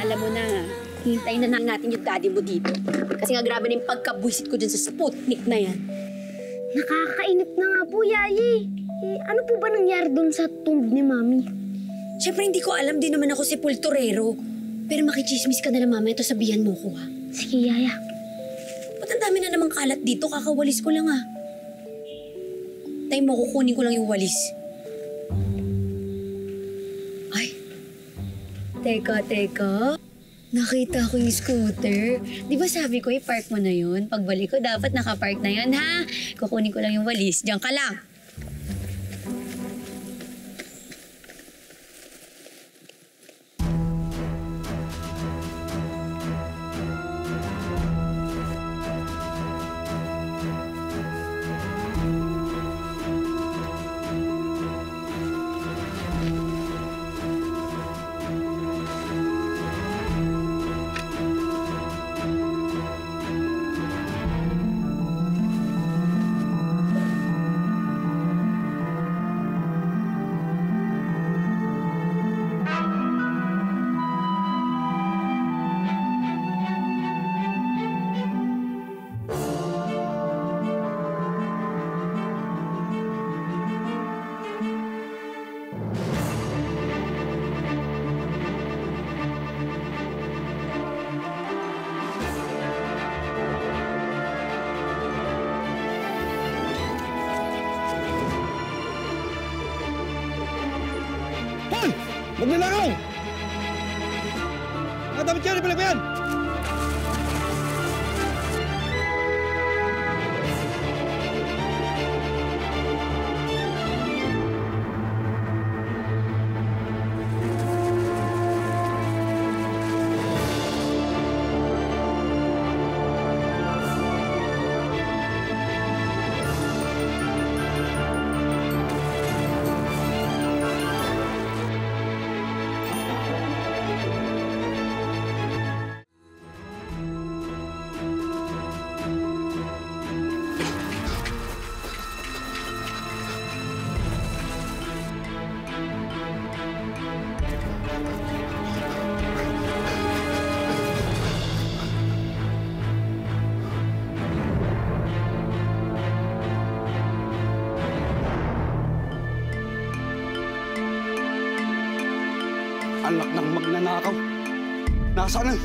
Alam mo na, hintayin na natin yung daddy mo dito. Kasi nga grabe na yung pagkabwisit ko dyan sa Sputnik na yan. Nakakainip na nga po, Yayi. Ano po ba nangyari dun sa tomb ni Mami? Siyempre hindi ko alam, din naman ako sepulturero. Pero makichismis ka na lang, Mama. Ito sabihan mo ko, ha? Sige, Yaya. Ba't ang dami na namang kalat dito? Kakawalis ko lang, ha? Tay mo, kukunin ko lang yung walis. Ay. Teka. Nakita ko yung scooter. Di ba sabi ko, i-park mo na yun? Pagbalik ko, dapat nakapark na yun, ha? Kukunin ko lang yung walis. Diyan ka lang. Magnanakaw! Nakatapit ka, balik ba yan? Anak ng magnanakaw. Nasaan na?